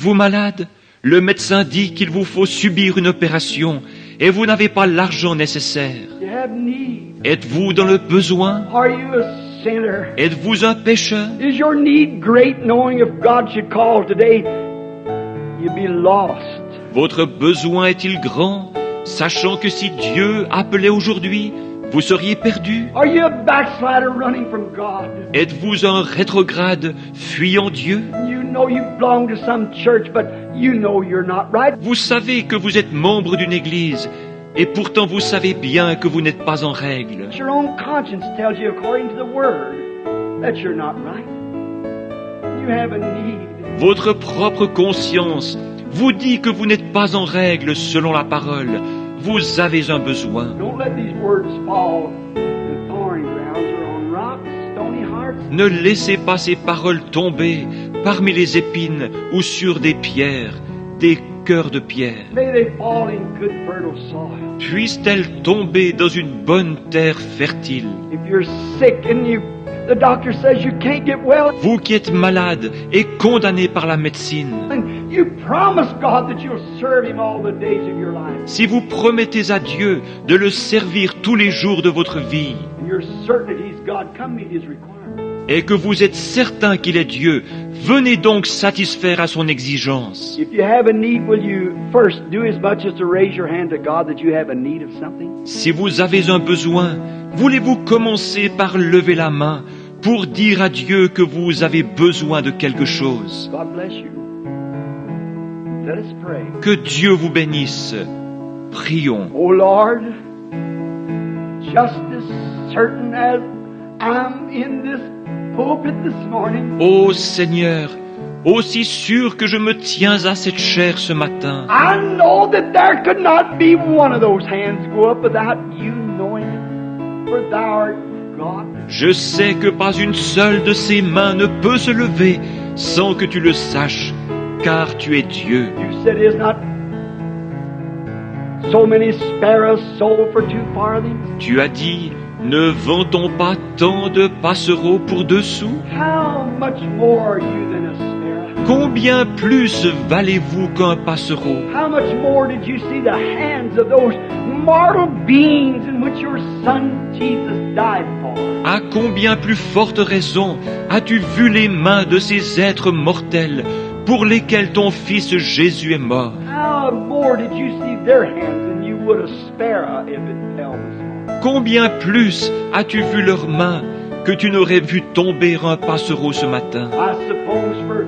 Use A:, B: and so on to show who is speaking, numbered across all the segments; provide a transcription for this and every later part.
A: Vous malade, le médecin dit qu'il vous faut subir une opération et vous n'avez pas l'argent nécessaire.
B: You have need.
A: Êtes-vous dans le besoin?
B: Are you a sinner?
A: Êtes-vous un pécheur?
B: Is your need great, knowing if God should call today, you'd be lost?
A: Votre besoin est-il grand, sachant que si Dieu appelait aujourd'hui, vous seriez perdu?
B: Are you a backslider running from God?
A: Êtes-vous un rétrograde fuyant Dieu?
B: You know you belong to some church, but you know you're not right.
A: Vous savez que vous êtes membre d'une église, et pourtant vous savez bien que vous n'êtes pas en règle.
B: Your own conscience tells you, according to the Word, that you're not right. You have a need.
A: Votre propre conscience vous dit que vous n'êtes pas en règle selon la parole. Vous avez un besoin.
B: Don't let these words fall in thorny grounds or on rocks, stony hearts.
A: Ne laissez pas ces paroles tomber parmi les épines ou sur des pierres, des cœurs de pierre.
B: May they fall in good fertile soil.
A: Puissent-elles tomber dans une bonne terre fertile?
B: If you're sick and the doctor says you can't get well,
A: Vous qui êtes malade et condamné par la médecine,
B: and you promise God that you'll serve Him all the days of your life,
A: si vous promettez à Dieu de le servir tous les jours de votre vie,
B: and you're certain that He's God, come meet His requirements.
A: et que vous êtes certain qu'il est Dieu, venez donc satisfaire à son exigence.
B: If you have a need, will you first do as much as to raise your hand to God that you have a need of something?
A: Si vous avez un besoin, voulez-vous commencer par lever la main pour dire à Dieu que vous avez besoin de quelque chose?
B: God bless you. Let us pray.
A: Que Dieu vous bénisse. Prions.
B: Oh Lord, just as certain as I'm in this pulpit this morning,
A: Ô Seigneur, aussi sûr que je me tiens à cette chair ce matin,
B: I know that there could not be one of those hands go up without you knowing it, for thou art God.
A: je sais que pas une seule de ces mains ne peut se lever sans que tu le saches, car tu es Dieu.
B: You said, is not so many sparrows sold for 2 farthings?
A: Tu as dit, ne vend-on pas tant de passereaux pour 2 sous?
B: How much more are you than a sparrow?
A: Combien plus valez-vous qu'un passereau?
B: How much more did you see the hands of those mortal beings in which your Son Jesus died for?
A: À combien plus forte raison as-tu vu les mains de ces êtres mortels pour lesquels ton Fils Jésus est mort?
B: How more did you see their hands than you would a sparrow if it fell this morning?
A: Combien plus as-tu vu leurs mains que tu n'aurais vu tomber un passereau ce matin?
B: I suppose for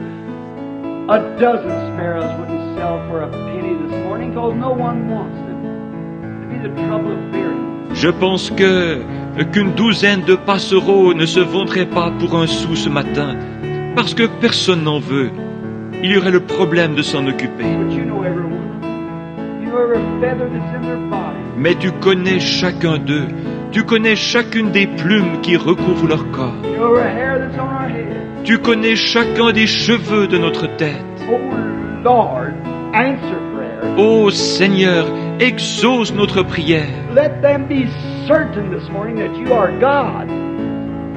B: a dozen sparrows wouldn't sell for a penny this morning because no one wants them. It'd be the trouble of bearing.
A: Je pense qu'une douzaine de passereaux ne se vendraient pas pour 1 sou ce matin, parce que personne n'en veut. Il y aurait le problème de s'en occuper.
B: But you know everyone. You know every feather that's in their body.
A: Mais tu connais chacun d'eux, tu connais chacune des plumes qui recouvrent leur corps.
B: You know every hair that's on our head.
A: Tu connais chacun des cheveux de notre tête.
B: Oh Lord, answer prayer.
A: Ô Seigneur, exauce notre prière.
B: Let them be certain this morning that you are God.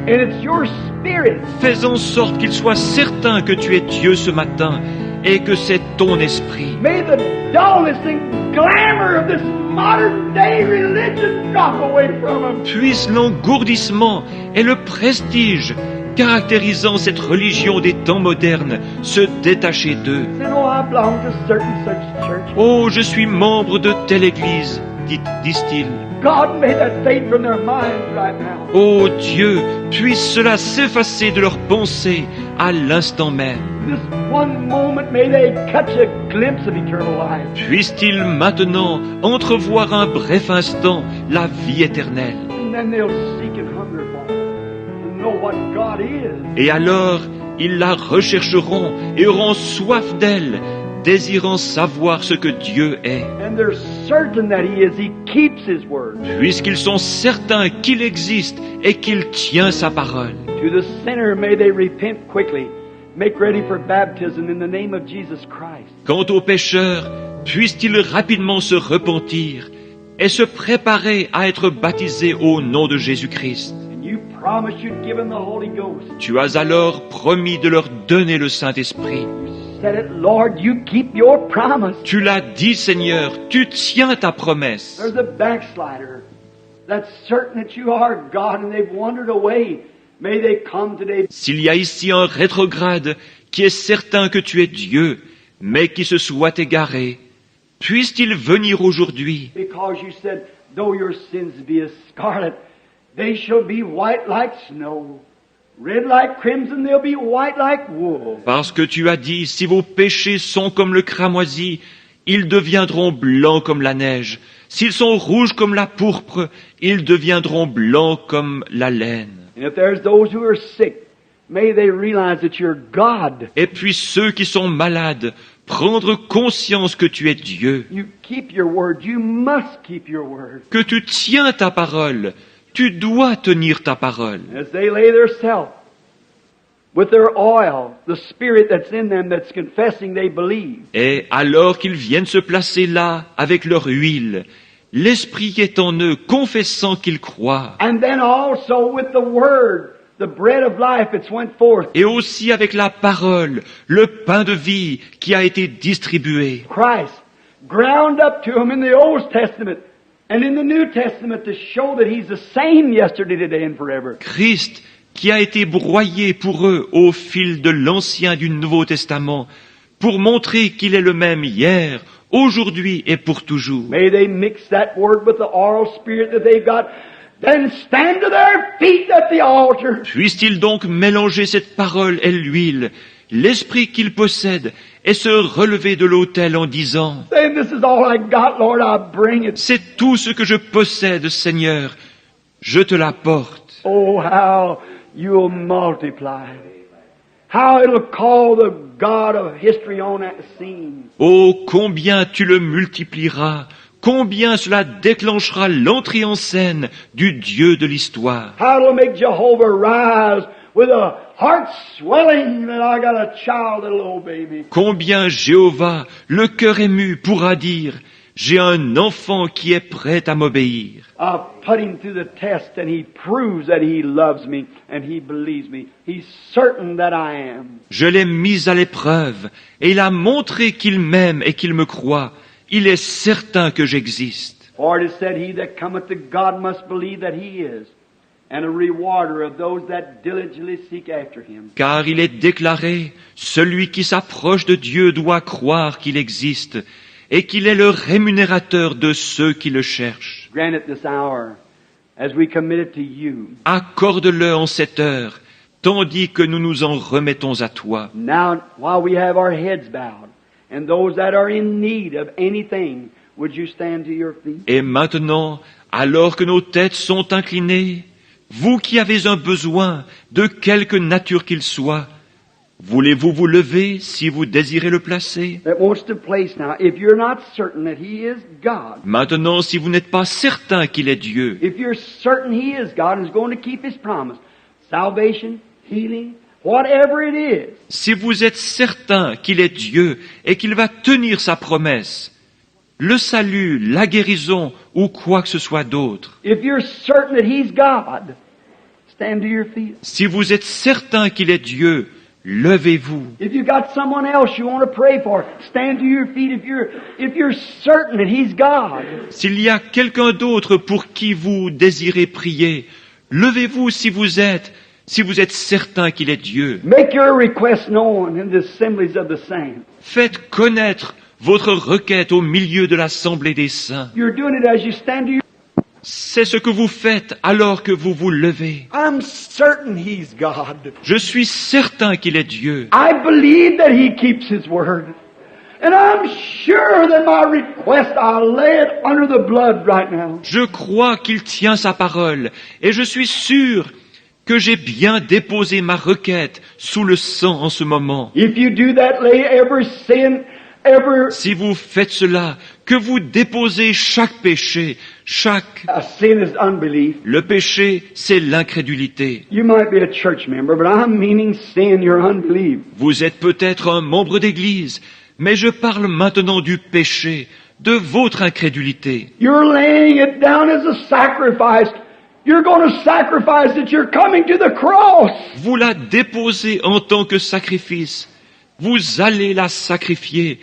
B: And it's your Spirit.
A: Fais en sorte qu'ils soient certains que tu es Dieu ce matin et que c'est ton esprit.
B: May the dullness and glamour of this modern day religion drop away from them.
A: Puisse l'engourdissement et le prestige caractérisant cette religion des temps modernes se détacher d'eux.
B: Say, oh, I belong to certain such church.
A: Oh, je suis membre de telle église, disent-ils.
B: God, may that fade from their minds right now.
A: Ô Dieu, puisse cela s'effacer de leurs pensées à l'instant même.
B: This one moment, may they catch a glimpse of eternal life.
A: Puisse-t-il maintenant entrevoir un bref instant la vie éternelle.
B: And then they'll seek and hunger for it, to know what God is.
A: Et alors, ils la rechercheront et auront soif d'elle, désirant savoir ce que Dieu est.
B: And they're certain that He is. He keeps His word.
A: Puisqu'ils sont certains qu'il existe et qu'il tient sa parole.
B: To the sinner, may they repent quickly. Make ready for baptism in the name of Jesus Christ.
A: Quant aux pécheurs, puissent-ils rapidement se repentir et se préparer à être baptisés au nom de Jésus-Christ.
B: And you promised you'd give them the Holy Ghost.
A: Tu as alors promis de leur donner le Saint-Esprit.
B: You said it, Lord, you keep your promise.
A: Tu l'as dit, Seigneur, tu tiens ta promesse.
B: There's a backslider that's certain that you are God and they've wandered away. May they come today.
A: S'il y a ici un rétrograde qui est certain que tu es Dieu, mais qui se soit égaré, puisse-t-il venir aujourd'hui,
B: Because you said, though your sins be as scarlet, they shall be white like snow. Red like crimson, they'll be white like wool.
A: parce que tu as dit, si vos péchés sont comme le cramoisi, ils deviendront blancs comme la neige. S'ils sont rouges comme la pourpre, ils deviendront blancs comme la laine.
B: And if there's those who are sick, may they realize that you're God.
A: Et puis ceux qui sont malades, prendre conscience que tu es Dieu,
B: You keep your word. You must keep your word.
A: que tu tiens ta parole, tu dois tenir ta parole.
B: As they lay their self with their oil, the spirit that's in them that's confessing they believe.
A: Et alors qu'ils viennent se placer là avec leur huile, l'Esprit est en eux, confessant qu'ils croient.
B: And then also with the word, the bread of life that's went forth.
A: Et aussi avec la parole, le pain de vie qui a été distribué.
B: Christ ground up to him in the Old Testament and in the New Testament to show that He's the same yesterday, today, and forever.
A: Christ qui a été broyé pour eux au fil de l'Ancien et du Nouveau Testament, pour montrer qu'il est le même hier, aujourd'hui et pour toujours.
B: May they mix that word with the oral spirit that they've got, then stand to their feet at the altar.
A: Puisse-t-il donc mélanger cette parole et l'huile, l'esprit qu'ils possèdent, et se relever de l'autel en disant,
B: Saying, this is all I got, Lord, I bring it.
A: c'est tout ce que je possède, Seigneur, je te l'apporte.
B: Oh, how you'll multiply. How it'll call the God of history on that scene.
A: Oh, combien tu le multiplieras, combien cela déclenchera l'entrée en scène du Dieu de l'histoire.
B: How it'll make Jehovah rise with a heart swelling that I got a child that'll obey me.
A: Combien Jéhovah, le cœur ému, pourra dire, j'ai un enfant qui est prêt à m'obéir.
B: I've put him through the test and he proves that he loves me and he believes me. He's certain that I am.
A: Je l'ai mis à l'épreuve, et il a montré qu'il m'aime et qu'il me croit. Il est certain que j'existe.
B: For it is said, he that cometh to God must believe that he is, and a rewarder of those that diligently seek after him.
A: Car il est déclaré, celui qui s'approche de Dieu doit croire qu'il existe, et qu'il est le rémunérateur de ceux qui le cherchent.
B: Grant it this hour as we commit it to you.
A: Accorde-le en cette heure, tandis que nous nous en remettons à toi.
B: Now, while we have our heads bowed, and those that are in need of anything, would you stand to your feet?
A: Et maintenant, alors que nos têtes sont inclinées, vous qui avez un besoin, de quelque nature qu'il soit, voulez-vous vous lever si vous désirez le placer?
B: That wants to place now. If you're not certain that He is God,
A: Maintenant, si vous n'êtes pas certain qu'il est Dieu,
B: if you're certain He is God and is going to keep His promise, salvation, healing, whatever it is,
A: si vous êtes certain qu'il est Dieu et qu'il va tenir sa promesse, le salut, la guérison ou quoi que ce soit d'autre,
B: if you're certain that He's God, stand to your feet.
A: si vous êtes certain qu'il est Dieu, levez-vous.
B: If you got someone else you want to pray for, stand to your feet. If you're certain that He's God,
A: S'il y a quelqu'un d'autre pour qui vous désirez prier, levez-vous si vous êtes certain qu'il est Dieu.
B: make your request known in the assemblies of the saints.
A: Faites connaître votre requête au milieu de l'assemblée des saints.
B: You're doing it as you stand to your
A: C'est ce que vous faites alors que vous vous levez.
B: I'm certain He's God.
A: Je suis certain qu'il est Dieu.
B: I believe that He keeps His word. And I'm sure that my request, I'll lay it under the blood right now.
A: Je crois qu'il tient sa parole et je suis sûr que j'ai bien déposé ma requête sous le sang en ce moment.
B: If you do that, lay every sin, every
A: Si vous faites cela, que vous déposez chaque péché,
B: sin is unbelief.
A: Le péché, c'est l'incrédulité.
B: You might be a church member, but I'm meaning sin, your unbelief.
A: Vous êtes peut-être un membre d'église, mais je parle maintenant du péché, de votre incrédulité.
B: You're laying it down as a sacrifice. You're going to sacrifice that you're coming to the cross.
A: Vous la déposez en tant que sacrifice. vous allez la sacrifier.